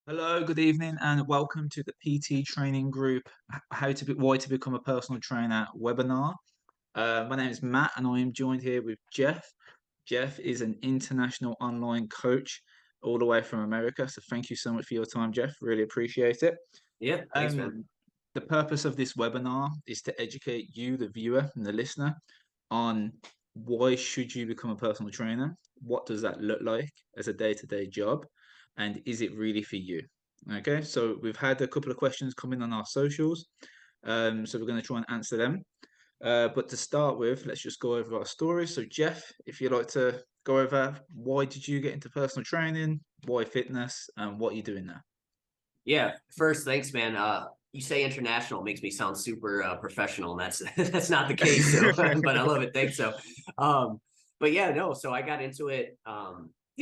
Hello, good evening, and welcome to the PT Training Group Why to Become a Personal Trainer webinar. My name is Matt, and I am joined here with Jeff. Jeff is an international online coach all the way from America. So thank you so much for your time, Jeff. Really appreciate it. Yeah, thanks, man. The purpose of this webinar is to educate you, the viewer and the listener, on why should you become a personal trainer? What does that look like as a day-to-day job? And is it really for you? Okay, so we've had a couple of questions come in on our socials. So we're going to try and answer them. But to start with, let's just go over our stories. So Jeff, if you'd like to go over why did you get into personal training, why fitness, and what you're doing now? Yeah, first, thanks, man. You say international makes me sound super professional, and that's that's not the case. So, but I love it. Thanks. So, um, but yeah, no. So I got into it.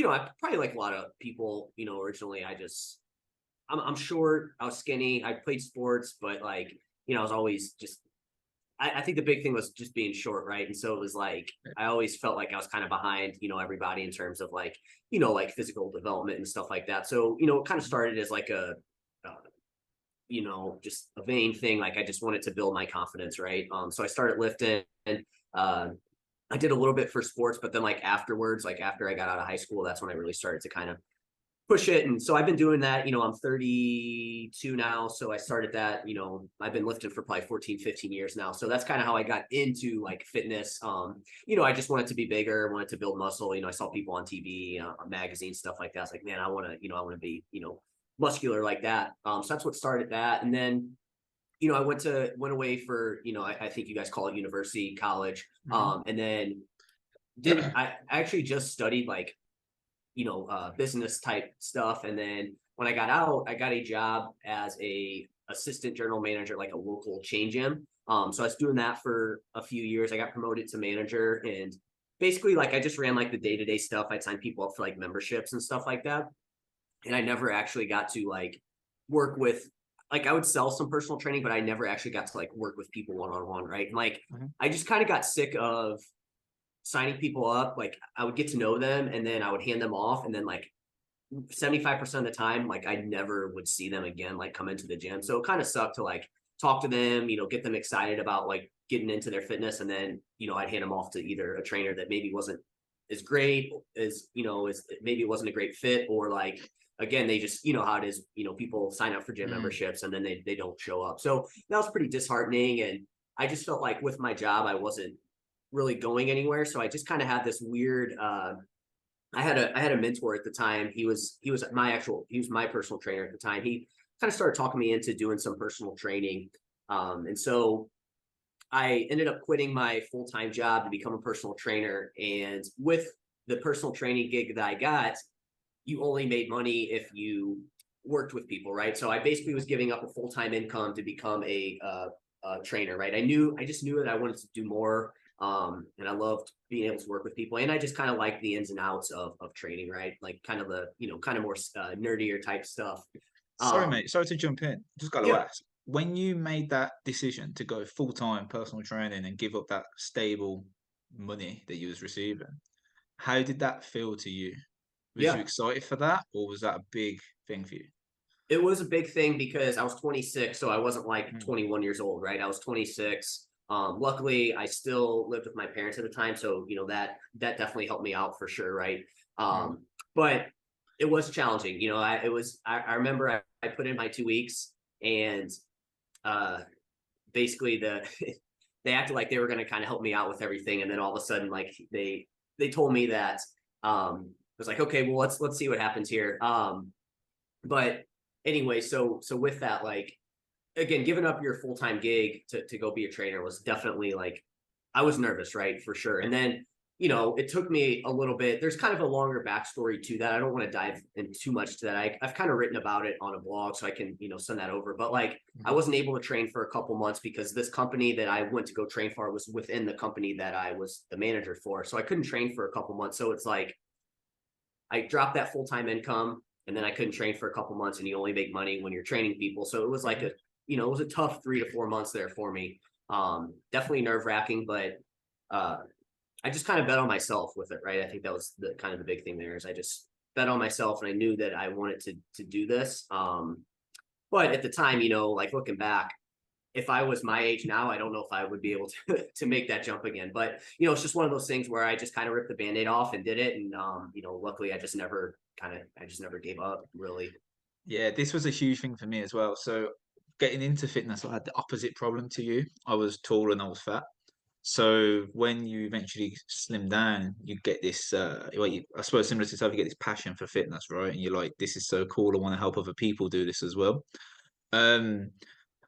I probably like a lot of people. Originally, I'm short. I was skinny. I played sports, but I was always just. I think the big thing was just being short, right? And so it was like I always felt like I was kind of behind, everybody in terms of like physical development and stuff like that. So it kind of started as like uh, just a vain thing. Like I just wanted to build my confidence, right? So I started lifting and I did a little bit for sports, but then like afterwards, like after I got out of high school, that's when I really started to kind of push it. And so I've been doing that, I'm 32 now. So I started that, I've been lifting for probably 14, 15 years now. So that's kind of how I got into like fitness. I just wanted to be bigger, wanted to build muscle. I saw people on TV, magazines, stuff like that. I was like, man, I want to be, muscular like that. So that's what started that. And then, I went away for, I think you guys call it university, college. And then I actually just studied like business type stuff. And then when I got out, I got a job as a assistant general manager, like a local chain gym. So I was doing that for a few years. I got promoted to manager, and basically like I just ran like the day-to-day stuff. I'd sign people up for like memberships and stuff like that. And I never actually got to like work with, like I would sell some personal training, but I never actually got to like work with people one-on-one. Right. And like, I just kind of got sick of signing people up. Like I would get to know them and then I would hand them off. And then like 75% of the time, like I never would see them again, like come into the gym. So it kind of sucked to like talk to them, get them excited about like getting into their fitness. And then, I'd hand them off to either a trainer that maybe wasn't as great as maybe it wasn't a great fit, or like, again, they just, how it is, people sign up for gym memberships and then they don't show up. So that was pretty disheartening. And I just felt like with my job, I wasn't really going anywhere. So I just kind of had this weird, I had a mentor at the time. He was my personal trainer at the time. He kind of started talking me into doing some personal training. And so I ended up quitting my full-time job to become a personal trainer. And with the personal training gig that I got, you only made money if you worked with people, right? So I basically was giving up a full-time income to become a trainer, right? I just knew that I wanted to do more. And I loved being able to work with people. And I just kind of like the ins and outs of training, right? Like kind of the, kind of more nerdier type stuff. Sorry, Um, mate. Sorry to jump in. Just got to yeah, ask. When you made that decision to go full-time personal training and give up that stable money that you was receiving, how did that feel to you? Was you yeah. excited for that, or was that a big thing for you? It was a big thing because I was 26, so I wasn't like Mm, 21 years old, right? I was 26. Luckily, I still lived with my parents at the time, so that definitely helped me out for sure, right? mm, But it was challenging. I remember I put in my 2 weeks, and uh, basically they acted like they were going to kind of help me out with everything, and then all of a sudden, like they told me that it was like, okay, well let's see what happens here. But anyway, so with that, like again, giving up your full time gig to go be a trainer was definitely like I was nervous, right, for sure. yeah. And then it took me a little bit. There's kind of a longer backstory to that. I don't want to dive in too much to that. I've kind of written about it on a blog, so I can send that over. But like I Mhm. wasn't able to train for a couple months because this company that I went to go train for was within the company that I was the manager for, so I couldn't train for a couple months. So it's like I dropped that full time income, and then I couldn't train for a couple months, and you only make money when you're training people. So it was like it was a tough 3 to 4 months there for me. Definitely nerve wracking, but uh, I just kind of bet on myself with it, right? I think that was the kind of the big thing there is I just bet on myself, and I knew that I wanted to do this. But at the time, like looking back, if I was my age now, I don't know if I would be able to to make that jump again. But it's just one of those things where I just kind of ripped the band-aid off and did it. And luckily I just never gave up really. Yeah, this was a huge thing for me as well. So getting into fitness, I had the opposite problem to you. I was tall and I was fat. So when you eventually slim down, you get this, I suppose similar to yourself, you get this passion for fitness, right? And you're like, this is so cool. I want to help other people do this as well. Um,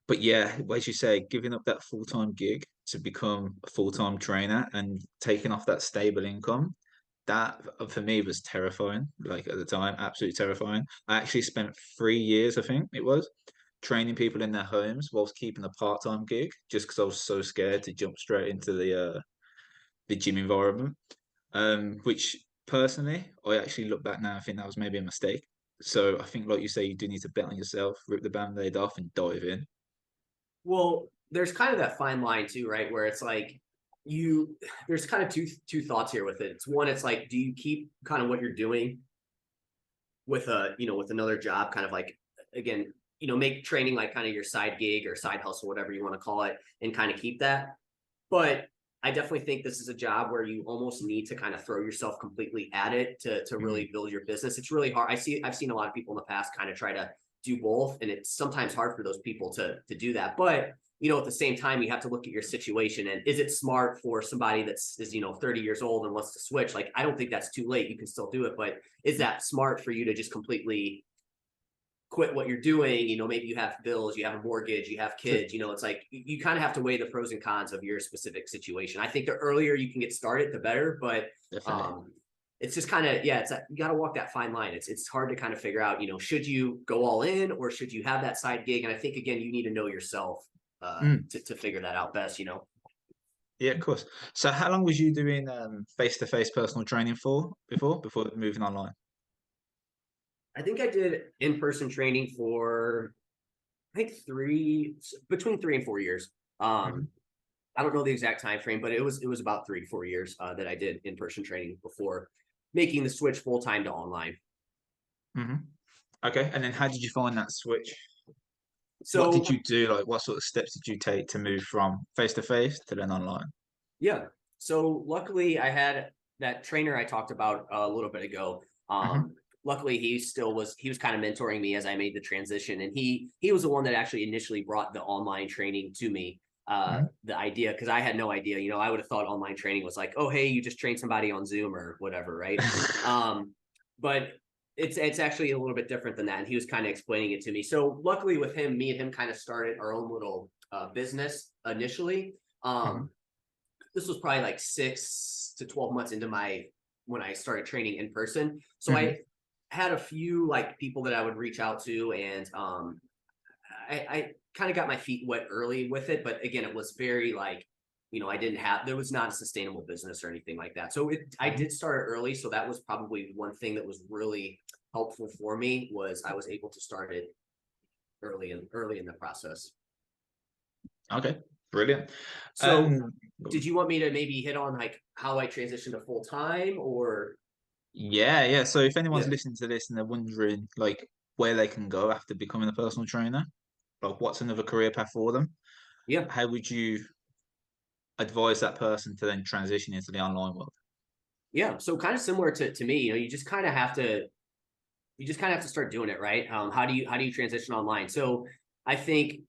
but yeah, as you say, giving up that full-time gig to become a full-time trainer and taking off that stable income, that for me was terrifying. Like at the time, absolutely terrifying. I actually spent 3 years, I think it was, training people in their homes whilst keeping a part-time gig, just because I was so scared to jump straight into the gym environment. Which personally, I actually look back now, I think that was maybe a mistake. So I think, like you say, you do need to bet on yourself, rip the band-aid off, and dive in. Well, there's kind of that fine line too, right? Where it's like there's kind of two thoughts here with it. It's one, it's like, do you keep kind of what you're doing with with another job, kind of like, again, make training like kind of your side gig or side hustle, whatever you want to call it, and kind of keep that. But I definitely think this is a job where you almost need to kind of throw yourself completely at it to Mm. really build your business. It's really hard. I've seen a lot of people in the past kind of try to do both, and it's sometimes hard for those people to do that. But at the same time, you have to look at your situation, and is it smart for somebody that's 30 years old and wants to switch? Like, I don't think that's too late. You can still do it, but is that smart for you to just completely quit what you're doing? Maybe you have bills, you have a mortgage, you have So kids. It's like you kind of have to weigh the pros and cons of your specific situation. I think the earlier you can get started, the better. But definitely. it's just kind of, yeah, you got to walk that fine line. It's hard to kind of figure out, should you go all in or should you have that side gig? And I think, again, you need to know yourself Mm. to figure that out best. Yeah, of course. So how long was you doing face-to-face personal training for before moving online? I think I did in-person training for, I think, between 3 and 4 years. Hmm. I don't know the exact time frame, but it was about 3 to 4 years that I did in-person training before making the switch full-time to online. Hmm. Okay, and then how did you find that switch? What did So you do? Like, what sort of steps did you take to move from face-to-face to then online? yeah, so luckily I had that trainer I talked about a little bit ago. Hmm. Luckily he was kind of mentoring me as I made the transition, and he was the one that actually initially brought the online training to me. Hmm. The idea, because I had no idea. I would have thought online training was like, oh hey, you just train somebody on Zoom or whatever, right? um but it's actually a little bit different than that, and he was kind of explaining it to me. So luckily with him, me and him kind of started our own little business initially. Hmm. um this was probably like 6 to 12 months into my when I started training in person. So Hmm. I had a few like people that I would reach out to, and I kind of got my feet wet early with it. But again, it was very like, there was not a sustainable business or anything like that. So I Hmm. did start it early. So that was probably one thing that was really helpful for me, was I was able to start it early in the process. Okay, brilliant. So Um, did you want me to maybe hit on like how I transitioned to full time, or? yeah, yeah. So if anyone's Yeah, listening to this and they're wondering like where they can go after becoming a personal trainer, like what's another career path for them, yeah, how would you advise that person to then transition into the online world? yeah. So kind of similar to me, you just kind of have to start doing it, right? How do you transition online? So I think,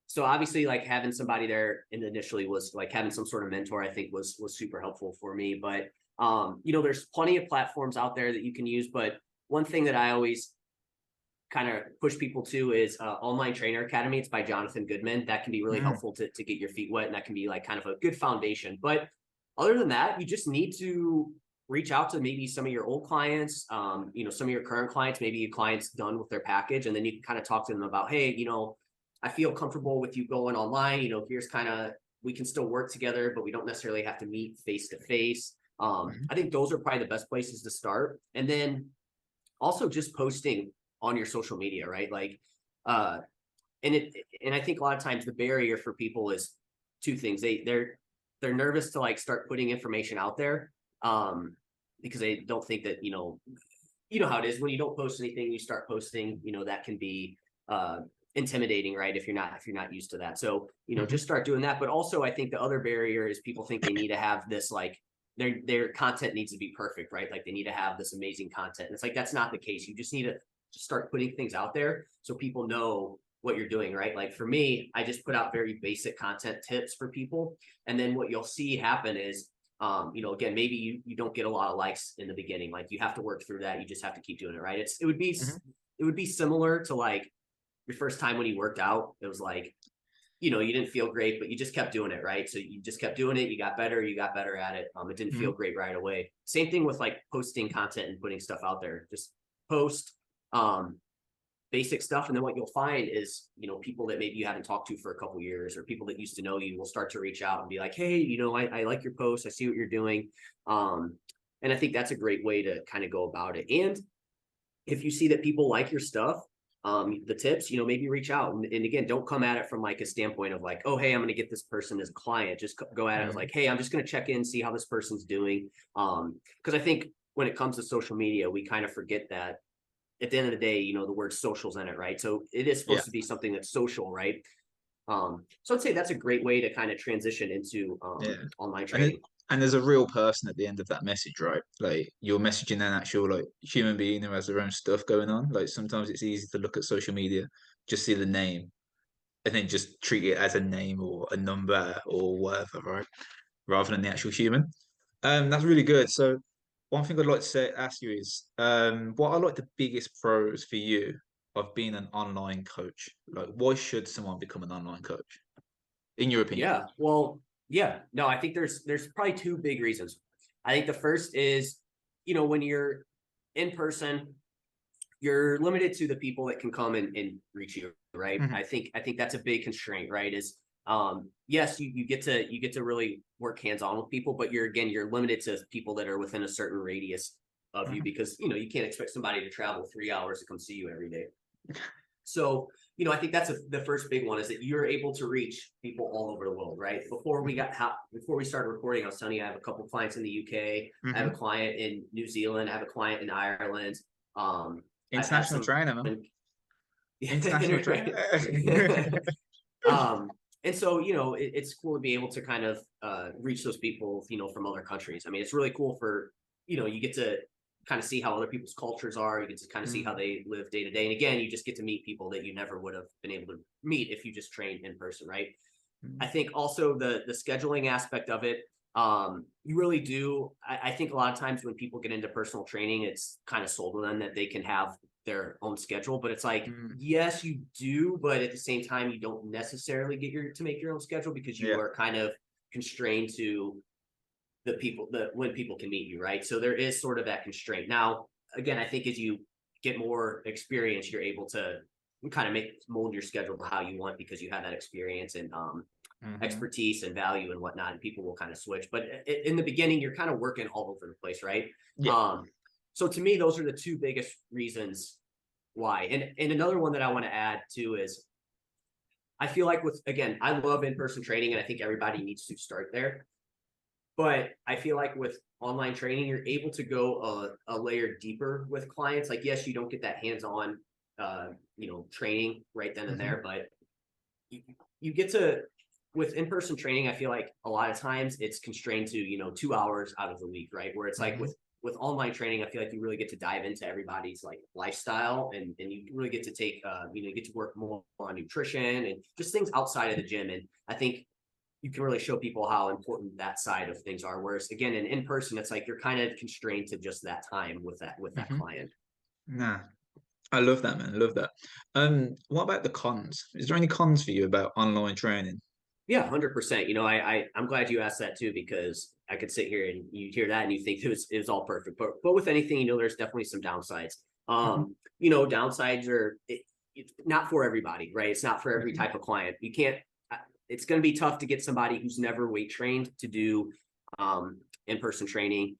so obviously like having somebody there and initially was like having some sort of mentor, I think was super helpful for me. But there's plenty of platforms out there that you can use. But one thing that I always kind of push people to is Online Trainer Academy. It's by Jonathan Goodman. That can be really Mm. helpful to get your feet wet, and that can be like kind of a good foundation. But other than that, you just need to reach out to maybe some of your old clients, some of your current clients, maybe your clients done with their package, and then you can kind of talk to them about, hey, I feel comfortable with you going online. Here's kind of, we can still work together, but we don't necessarily have to meet face to face. Mhm. I think those are probably the best places to start, and then also just posting on your social media, right? Like, uh, and I think a lot of times the barrier for people is two things. They're nervous to like start putting information out there, because they don't think that you know how it is when you don't post anything, you start posting, you know, that can be intimidating, right? If you're not used to that. So, you know, Hmm. just start doing that. But also I think the other barrier is people think they need to have this like their content needs to be perfect, right? Like they need to have this amazing content. And it's like that's not the case. You just need to start putting things out there so people know what you're doing, right? Like for me, I just put out very basic content tips for people. And then what you'll see happen is you know, again, maybe you don't get a lot of likes in the beginning. Like you have to work through that. You just have to keep doing it, right? Hmm. It would be similar to like your first time when you worked out. It was like, you know, you didn't feel great, but you just kept doing it, right? So you just kept doing it. You got better at it. It didn't Hmm. feel great right away. Same thing with like posting content and putting stuff out there. Just post um, basic stuff. And then what you'll find is, you know, people that maybe you haven't talked to for a couple years or people that used to know you will start to reach out and be like, hey, you know, I like your post. I see what you're doing. Um, and I think that's a great way to kind of go about it. And if you see that people like your stuff, the tips, you know, maybe reach out and again, don't come at it from like a standpoint of like, oh, hey, I'm going to get this person as a client. Just go at it as like, hey, I'm just going to check in, see how this person's doing. Because I think when it comes to social media, we kind of forget that at the end of the day, you know, the word social's in it, right? So it is Yeah. supposed to be something that's social, right? So I'd say that's a great way to kind of transition into Yeah. online And training. and there's a real person at the end of that message, right? Like you're messaging an actual like human being who has their own stuff going on. Like sometimes it's easy to look at social media, just see the name, and then just treat it as a name or a number or whatever, right? Rather than the actual human. That's really good. So one thing I'd like to ask you is, what are like the biggest pros for you of being an online coach? Like, why should someone become an online coach, in your opinion? Yeah. Well, yeah. No, I think there's probably two big reasons. I think the first is, you know, when you're in person, you're limited to the people that can come and reach you, right? Hmm. I think that's a big constraint, right? Is yes, you get to really work hands on with people, but you're limited to people that are within a certain radius of you Hmm. because you know you can't expect somebody to travel 3 hours to come see you every day. So, you know, I think that's the first big one is that you're able to reach people all over the world, right? Before we started recording, I was telling you I have a couple clients in the UK, I have a Hmm. client in New Zealand, I have a client in Ireland. I've had International some trainer, man. International trainer. um, and so, you know, it's cool to be able to kind of reach those people, you know, from other countries. I mean, it's really cool for, you know, you get to kind of see how other people's cultures are. You get to kind of see how Mm, they live day to day. And again, you just get to meet people that you never would have been able to meet if you just trained in person, right? I mm. think also the scheduling aspect of it, you really do. I think a lot of times when people get into personal training, it's kind of sold to them that they can have their own schedule, but it's like, Mm. yes, you do, but at the same time, you don't necessarily get to make your own schedule because you Yeah. are kind of constrained to the people the when people can meet you, right? So there is sort of that constraint. Now, again, I think as you get more experience, you're able to kind of mold your schedule to how you want because you have that experience and Hmm. expertise and value and whatnot, and people will kind of switch. But in the beginning, you're kind of working all over the place, right? Yeah. Um, so to me, those are the two biggest reasons why. And another one that I want to add too is I feel like with again, I love in-person training, and I think everybody needs to start there. But I feel like with online training, you're able to go a layer deeper with clients. Like, yes, you don't get that hands-on, you know, training right then and Hmm. there, but you, you get to with in-person training. I feel like a lot of times it's constrained to, you know, 2 hours out of the week, right? Where it's like Hmm. with online training, I feel like you really get to dive into everybody's like lifestyle and you really get to take, you know, you get to work more on nutrition and just things outside of the gym. And I think you can really show people how important that side of things are. Whereas again, in person, it's like you're kind of constrained to just that time with that Hmm. client. Nah, I love that, man. I love that. What about the cons? Is there any cons for you about online training? Yeah, 100%. You know, I'm glad you asked that too, because I could sit here and you hear that and you think it was all perfect. But with anything, you know, there's definitely some downsides. Hmm. You know, downsides are it's not for everybody, right? It's not for every Hmm. type of client. You can't. It's going to be tough to get somebody who's never weight trained to do in-person training.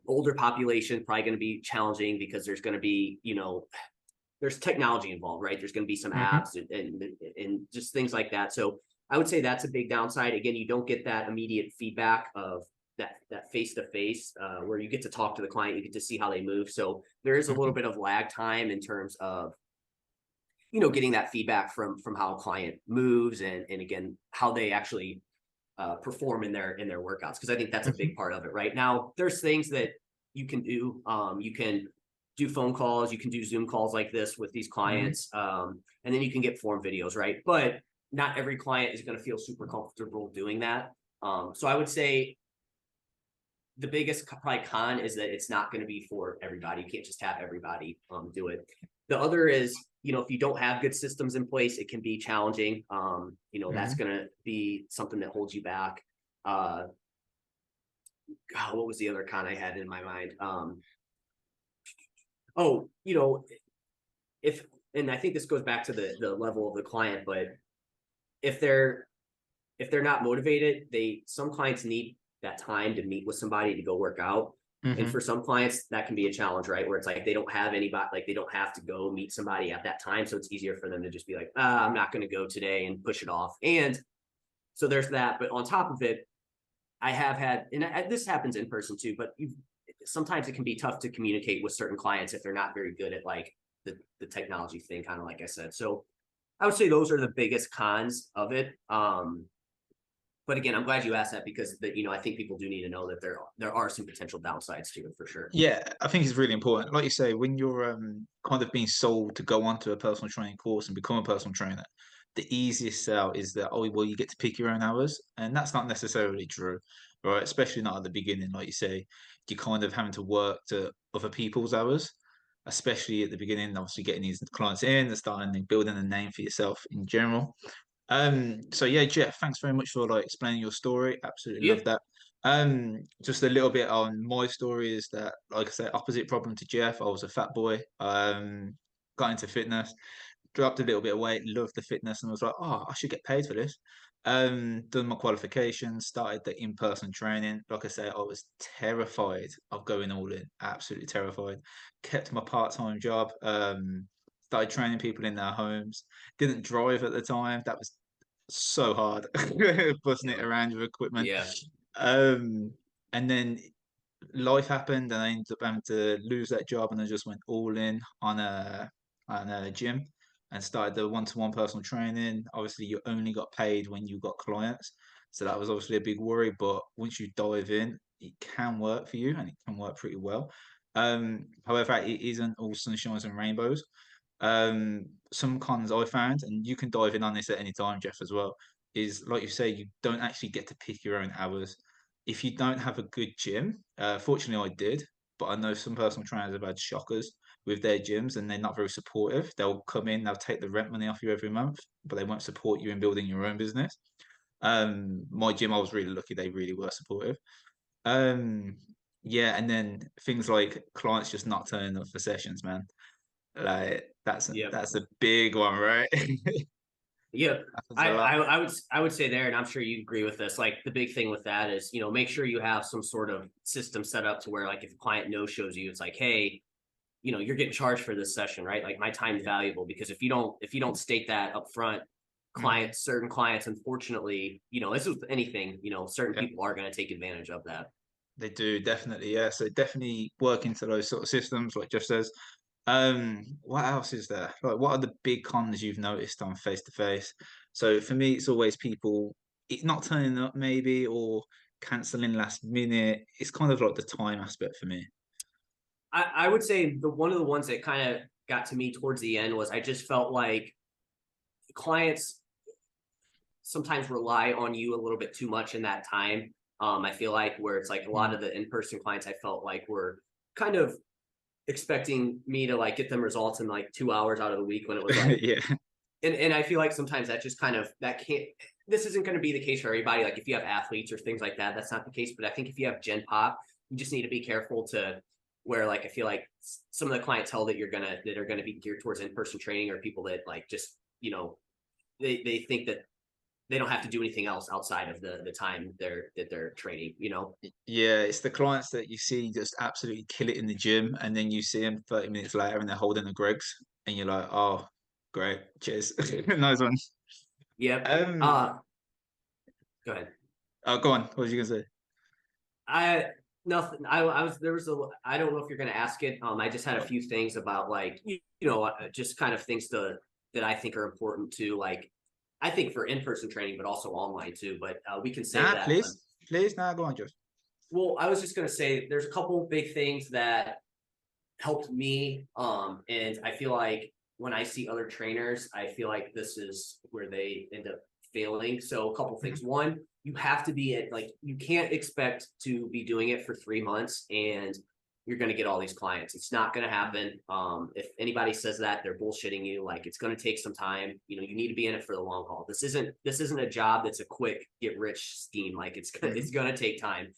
Older population probably going to be challenging because there's going to be, you know, there's technology involved, right? There's going to be some Hmm. apps and just things like that. So I would say that's a big downside. Again, you don't get that immediate feedback of that face to face where you get to talk to the client, you get to see how they move. So there is a little bit of lag time in terms of getting that feedback from how a client moves and again how they actually perform in their workouts, because I think that's a big part of it. Right now, there's things that you can do. You can do phone calls, you can do Zoom calls like this with these clients, and then you can get form videos, right? But not every client is going to feel super comfortable doing that. So I would say the biggest probably con is that it's not going to be for everybody. You can't just have everybody do it. The other is, if you don't have good systems in place, it can be challenging. That's going to be something that holds you back. God, what was the other con I had in my mind? And I think this goes back to the level of the client, but if they're not motivated, some clients need that time to meet with somebody to go work out. And for some clients, that can be a challenge, right? Where it's like they don't have anybody, like they don't have to go meet somebody at that time. So it's easier for them to just be like, I'm not going to go today and push it off. And so there's that. But on top of it, I have had, and this happens in person too, but sometimes it can be tough to communicate with certain clients if they're not very good at like the technology thing, kind of like I said. So I would say those are the biggest cons of it. But again, I'm glad you asked that, because I think people do need to know that there are some potential downsides to it for sure. Yeah, I think it's really important. Like you say, when you're kind of being sold to go onto a personal training course and become a personal trainer, the easiest sell is that, oh, well, you get to pick your own hours. And that's not necessarily true, right? Especially not at the beginning. Like you say, you're kind of having to work to other people's hours, especially at the beginning, obviously getting these clients in and starting and building a name for yourself in general. So yeah, Jeff, thanks very much for like explaining your story. Absolutely Yeah. love that. Just a little bit on my story is that, like I said, opposite problem to Jeff. I was a fat boy. Got into fitness, dropped a little bit of weight, loved the fitness, and was like, oh, I should get paid for this. Done my qualifications, started the in-person training. Like I say, I was terrified of going all in, absolutely terrified. Kept my part-time job. Started training people in their homes. Didn't drive at the time. That was so hard, busting it Yeah. around with equipment. Yeah. Um, and then life happened, and I ended up having to lose that job, and I just went all in on a gym and started the one-to-one personal training. Obviously, you only got paid when you got clients, so that was obviously a big worry. But once you dive in, it can work for you, and it can work pretty well. However, it isn't all sunshines and rainbows. Some cons I found, and you can dive in on this at any time, Jeff, as well, is like you say, you don't actually get to pick your own hours. If you don't have a good gym, fortunately I did, but I know some personal trainers have had shockers with their gyms and they're not very supportive. They'll come in, they'll take the rent money off you every month, but they won't support you in building your own business. My gym, I was really lucky; they really were supportive. Um, yeah, and then things like clients just not turning up for sessions, man. Like Yeah. that's a big one, right? Yeah, Happens I, a lot. I I would I would say there, and I'm sure you agree with this. Like the big thing with that is, make sure you have some sort of system set up to where, like, if a client no shows you, it's like, hey, you're getting charged for this session, right? Like my time's Yeah. valuable, because if you don't state that up front, Mhm. certain clients, unfortunately, this is with anything, certain Yeah, people are going to take advantage of that. they do definitely. Yeah, so definitely work into those sort of systems, like Jeff says. What else is there? Like, what are the big cons you've noticed on face to face? So for me, it's always people not turning up, maybe, or canceling last minute. It's kind of like the time aspect for me. I would say the one of the ones that kind of got to me towards the end was I just felt like clients sometimes rely on you a little bit too much in that time. I feel like where it's like a lot Mm. of the in-person clients I felt like were kind of expecting me to like get them results in like 2 hours out of the week, when it was like, Yeah, and I feel like sometimes that just kind of that can't this isn't going to be the case for everybody. Like if you have athletes or things like that, that's not the case. But I think if you have Gen Pop, you just need to be careful to where, like, I feel like some of the clientele that are gonna be geared towards in-person training are people that like just, they think that they don't have to do anything else outside of the time they're training. yeah. It's the clients that you see just absolutely kill it in the gym, and then you see them 30 minutes later and they're holding the Gregs, and you're like, oh, great, cheers, nice one. Yep. Um, Go ahead. oh, go on. What was you gonna say? I nothing. I was there was a. I don't know if you're going to ask it. I just had a few things about like just kind of things that I think are important to like. I think for in-person training, but also online too. But we can save Nah, that. But please, now go on, just. well, I was just going to say there's a couple big things that helped me. And I feel like when I see other trainers, I feel like this is where they end up failing. So a couple things. Mhm. One, you have to be at like you can't expect to be doing it for 3 months and you're going to get all these clients. It's not going to happen. If anybody says that, they're bullshitting you. Like it's going to take some time. You need to be in it for the long haul. This isn't a job that's a quick get rich scheme. Like it's Mhm. going to take time.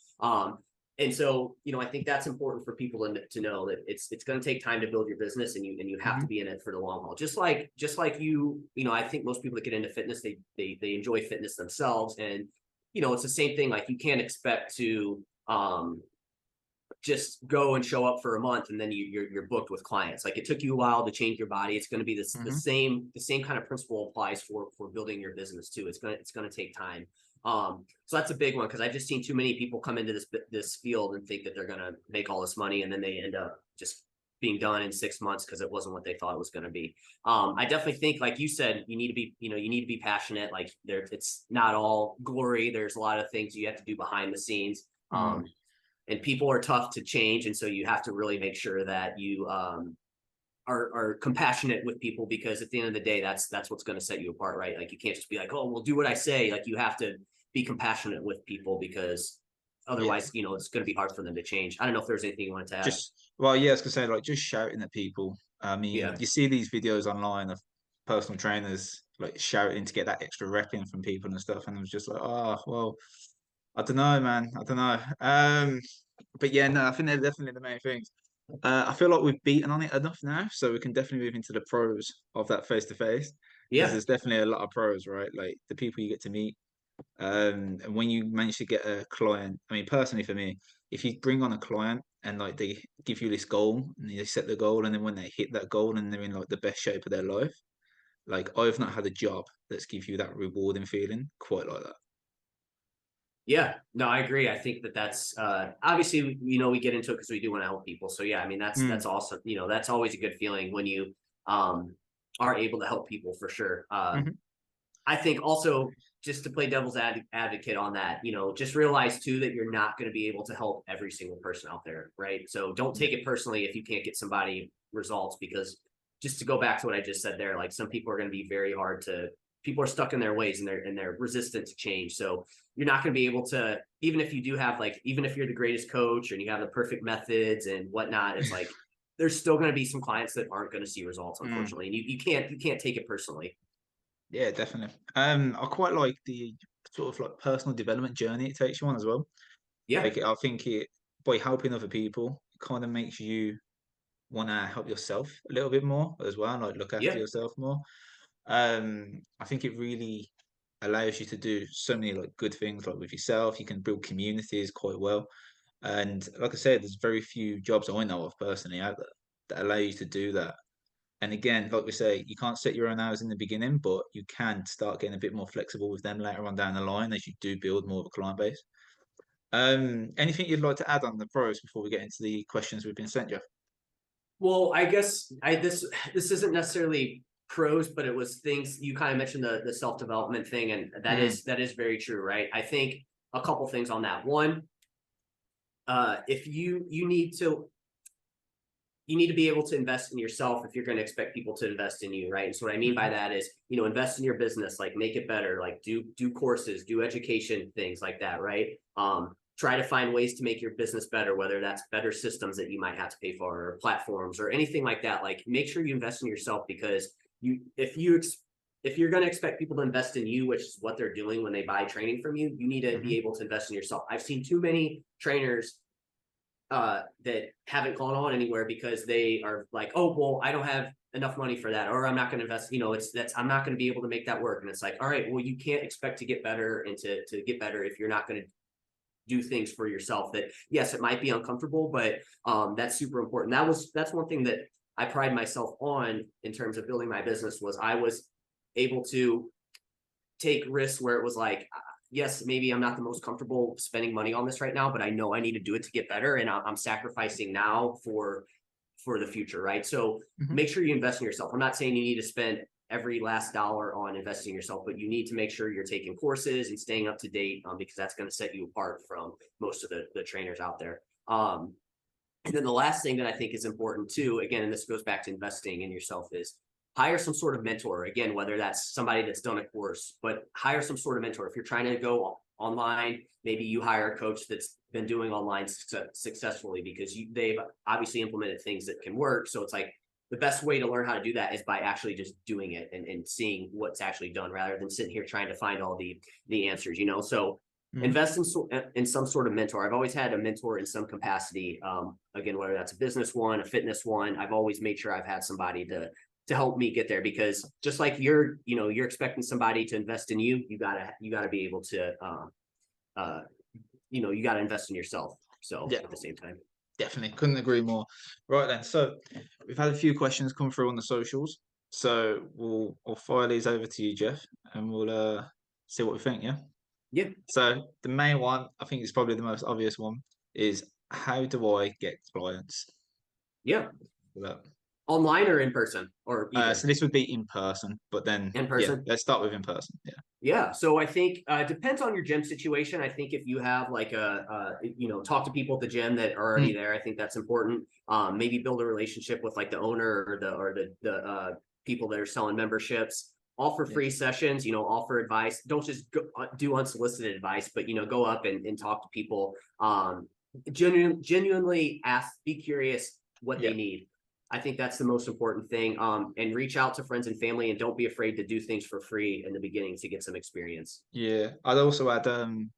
And so, I think that's important for people to know that it's going to take time to build your business, and you have to Mhm. be in it for the long haul. Just like I think most people that get into fitness, they enjoy fitness themselves, and it's the same thing. Like you can't expect to just go and show up for a month and then you're booked with clients. Like it took you a while to change your body. It's going to be the Mhm. same kind of principle applies for building your business too. It's going to take time. So that's a big one because I've just seen too many people come into this field and think that they're going to make all this money and then they end up just being done in 6 months because it wasn't what they thought it was going to be. I definitely think, like you said, you need to be, you need to be passionate. Like it's not all glory. There's a lot of things you have to do behind the scenes. Mm. And people are tough to change, and so you have to really make sure that you are compassionate with people, because at the end of the day, that's what's going to set you apart, right? Like you can't just be like, oh, well, do what I say. Like you have to be compassionate with people, because Yeah. otherwise, it's going to be hard for them to change. I don't know if there's anything you wanted to add. Just well, yeah, I was gonna say like just shouting at people. I mean, Yeah, you see these videos online of personal trainers like shouting to get that extra rep in from people and stuff, and I was just like, oh well, I don't know, man, I don't know. But yeah, no, I think they're definitely the main things. I feel like we've beaten on it enough now, so we can definitely move into the pros of that face to face because yeah, there's definitely a lot of pros, right? Like the people you get to meet. And when you manage to get a client, I mean, personally for me, if you bring on a client and like they give you this goal and they set the goal, and then when they hit that goal and they're in like the best shape of their life, like I've not had a job that's give you that rewarding feeling quite like that. yeah. No, I agree. I think that's obviously, we get into it because we do want to help people. So yeah, I mean, that's Mm, awesome. That's always a good feeling when you um are able to help people, for sure. hmm I think also, just to play devil's advocate on that, just realize too that you're not going to be able to help every single person out there, right? So don't Yeah. take it personally if you can't get somebody results, because just to go back to what I just said there, like some people are going to be very hard to, people are stuck in their ways and they're resistant to change. So you're not going to be able to, even if you do have like, even if you're the greatest coach and you have the perfect methods and whatnot, it's like there's still going to be some clients that aren't going to see results, Mm, unfortunately. And you can't take it personally. yeah, definitely. I quite like the sort of like personal development journey it takes you on as well. Yeah. Like I think it by helping other people, it kind of makes you want to help yourself a little bit more as well, like look after Yeah. yourself more. I think it really allows you to do so many like good things like with yourself. You can build communities quite well. And like I said, there's very few jobs I know of personally out there that allow you to do that. And again, like we say, you can't set your own hours in the beginning, but you can start getting a bit more flexible with them later on down the line as you do build more of a client base. Anything you'd like to add on the pros before we get into the questions we've been sent, Jeff? Well, I guess this isn't necessarily pros, but it was things you kind of mentioned, the self-development thing, and that Mm, is that is very true, right? I think a couple things on that. One, if you need to be able to invest in yourself if you're going to expect people to invest in you, right? And so what I mean by mhm, that is, invest in your business, like make it better, like do courses, do education, things like that, right? Try to find ways to make your business better, whether that's better systems that you might have to pay for, or platforms, or anything like that. Like make sure you invest in yourself, because if you're going to expect people to invest in you, which is what they're doing when they buy training from you, you need to be mhm. able to invest in yourself. I've seen too many trainers that haven't gone on anywhere because they are like, oh, well, I don't have enough money for that, or I'm not going to invest. I'm not going to be able to make that work. And it's like, all right, well, you can't expect to get better and to get better if you're not going to do things for yourself. That, yes, it might be uncomfortable, but that's super important. That's one thing that I pride myself on in terms of building my business, was I was able to take risks where it was like, yes, maybe I'm not the most comfortable spending money on this right now, but I know I need to do it to get better. And I'm sacrificing now for the future, right? So Hmm. make sure you invest in yourself. I'm not saying you need to spend every last dollar on investing in yourself, but you need to make sure you're taking courses and staying up to date, because that's going to set you apart from most of the trainers out there. And then the last thing that I think is important too, again, and this goes back to investing in yourself, is hire some sort of mentor. Again, whether that's somebody that's done a course, but hire some sort of mentor. If you're trying to go online, maybe you hire a coach that's been doing online successfully, because they've obviously implemented things that can work. So it's like the best way to learn how to do that is by actually just doing it and seeing what's actually done, rather than sitting here trying to find all the answers, you know? So Hmm. invest in some sort of mentor. I've always had a mentor in some capacity. Again, whether that's a business one, a fitness one, I've always made sure I've had somebody to help me get there, because just like you're expecting somebody to invest in you, you gotta be able to, uh, you gotta invest in yourself. So Yeah, at the same time, definitely. Couldn't agree more. Right then. So we've had a few questions come through on the socials. So we'll fire these over to you, Jeff, and we'll see what we think. Yeah. yeah, So the main one, I think is probably the most obvious one, is how do I get clients? yeah, Well, online or in person or so either this would be in person, but then in yeah, person. let's start with in person. Yeah. Yeah, so I think depends on your gym situation. I think if you have like talk to people at the gym that are already Mm, there. I think that's important. Maybe build a relationship with like the owner or the people that are selling memberships. Offer yeah. free sessions. Offer advice. Don't just do unsolicited advice, but go up and talk to people. Genuinely ask, be curious what they Yeah. need. I think that's the most important thing. And reach out to friends and family, and don't be afraid to do things for free in the beginning to get some experience. Yeah. I'd also add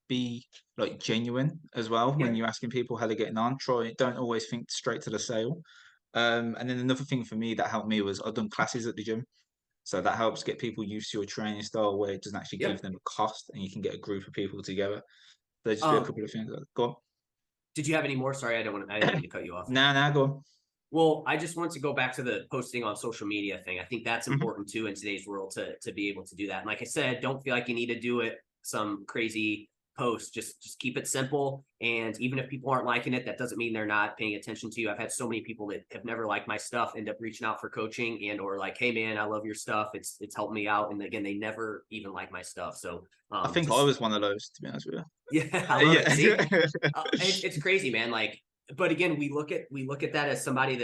be like genuine as well when Yeah, you're asking people how they're getting on. Don't always think straight to the sale. And then another thing for me that helped me was I've done classes at the gym. So that helps get people used to your training style where it doesn't actually yeah. give them a cost and you can get a group of people together. There'll just be a Um, couple of things. Go did you have any more? Sorry, I didn't on. mean to cut you off. Nah, go on. Well, I just want to go back to the posting on social media thing. I think that's Mhm. important too in today's world to be able to do that. And like I said, don't feel like you need to do it some crazy post. Just keep it simple. And even if people aren't liking it, that doesn't mean they're not paying attention to you. I've had so many people that have never liked my stuff end up reaching out for coaching and or like, hey man, I love your stuff. It's helped me out. And again, they never even like my stuff. So I think I just was one of those, to be honest with yeah, I you. love it. See, Yeah. it's crazy, man. Like, but again, we look at that as somebody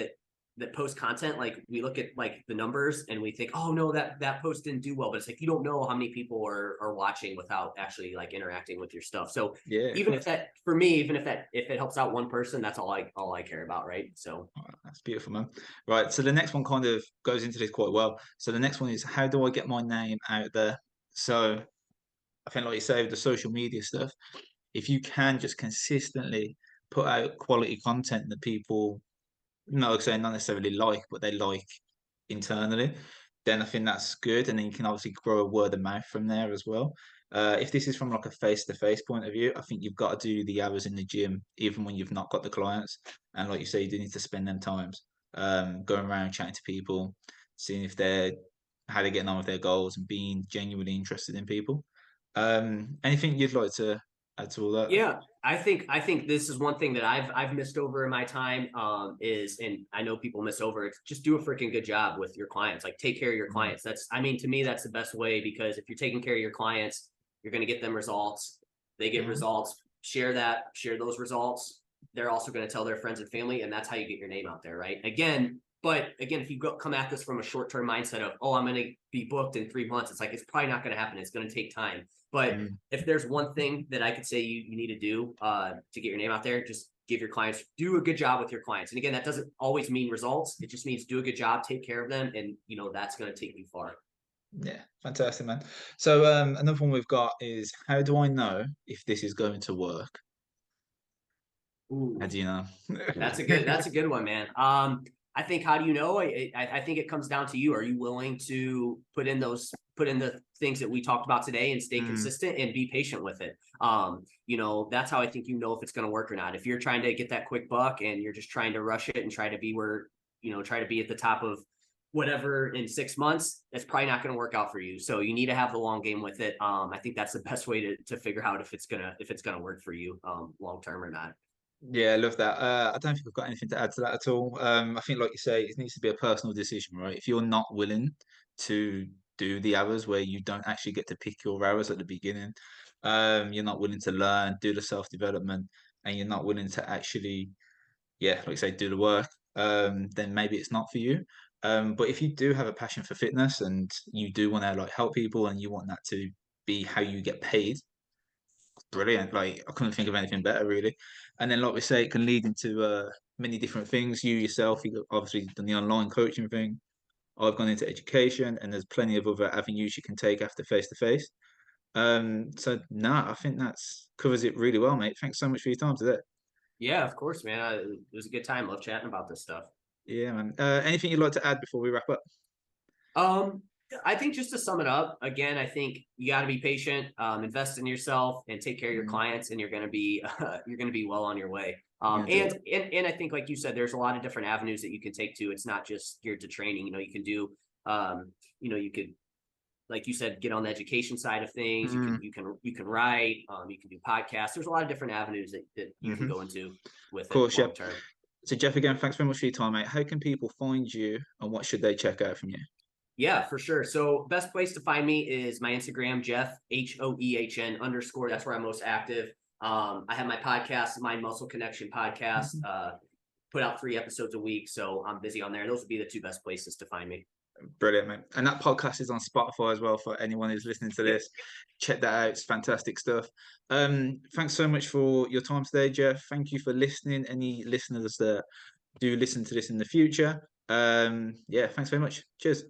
that posts content. Like, we look at like the numbers and we think, oh no, that post didn't do well. But it's like you don't know how many people are watching without actually like interacting with your stuff. So Yeah, of even if course. that for me, even if it helps out one person, that's all I care about, right? So All right, that's beautiful, man. Right, so the next one kind of goes into this quite well. So the next one is how do I get my name out there? So I think, like you say, with the social media stuff, if you can just consistently put out quality content that people, no, like I say, not necessarily like, but they like internally, then I think that's good. And then you can obviously grow a word of mouth from there as well. If this is from like a face-to-face point of view, I think you've got to do the hours in the gym, even when you've not got the clients. And like you say, you do need to spend them times going around chatting to people, seeing if they're how they're getting on with their goals, and being genuinely interested in people. Anything you'd like to add to all that? yeah, I think this is one thing that I've missed over in my time, is, and I know people miss over it, just do a freaking good job with your clients. Like, take care of your Mm, clients. I mean, to me, that's the best way, because if you're taking care of your clients, you're going to get them results. They get mhm. results. Share those results. They're also going to tell their friends and family, and that's how you get your name out there, right? But again, if you come at this from a short-term mindset of, oh, I'm going to be booked in 3 months, it's like, it's probably not going to happen. It's going to take time. But Mm. if there's one thing that I could say you need to do to get your name out there, just give your clients, do a good job with your clients. And again, that doesn't always mean results. It just means do a good job, take care of them, and that's going to take you far. Yeah, fantastic, man. So another one we've got is how do I know if this is going to work? How Ooh, do you know? that's a good one, man. I think, how do you know? I think it comes down to you. Are you willing to put in the things that we talked about today and stay Mm, consistent and be patient with it? That's how I think if it's going to work or not. If you're trying to get that quick buck and you're just trying to rush it and try to be at the top of whatever in 6 months, that's probably not going to work out for you. So you need to have the long game with it. I think that's the best way to figure out if it's gonna work for you long term or not. Yeah, I love that. I don't think I've got anything to add to that at all. I think, like you say, it needs to be a personal decision, right? If you're not willing to do the hours where you don't actually get to pick your hours at the beginning, you're not willing to learn, do the self-development, and you're not willing to actually, yeah, like you say, do the work, then maybe it's not for you. But if you do have a passion for fitness and you do want to like help people and you want that to be how you get paid, brilliant. Like I couldn't think of anything better, really. And then, like we say, it can lead into many different things. You yourself, you obviously done the online coaching thing. I've gone into education, and there's plenty of other avenues you can take after face to face. So nah, I think that's covers it really well, mate. Thanks so much for your time today. Yeah, of course, man. It was a good time. Love chatting about this stuff. Yeah, man. Anything you'd like to add before we wrap up? Um, I think just to sum it up, again, I think you got to be patient, invest in yourself, and take care of your Mm, clients, and you're gonna be well on your way. yeah, indeed. And I think, like you said, there's a lot of different avenues that you can take to. It's not just geared to training. You know, you can do, you could, like you said, get on the education side of things. You can Mm, write. You can do podcasts. There's a lot of different avenues that you can hmm. go into Of with it course, yeah. long term. So Jeff, again, thanks very much for your time, mate. How can people find you, and what should they check out from you? Yeah, for sure. So best place to find me is my Instagram, Jeff Hoehn _ That's where I'm most active. I have my podcast, Mind Muscle Connection podcast. Mhm. Put out 3 episodes a week, so I'm busy on there. Those would be the two best places to find me. Brilliant, mate. And that podcast is on Spotify as well for anyone who's listening to Yep. this. Check that out. It's fantastic stuff. Thanks so much for your time today, Jeff. Thank you for listening. Any listeners that do listen to this in the future. Yeah, thanks very much. Cheers.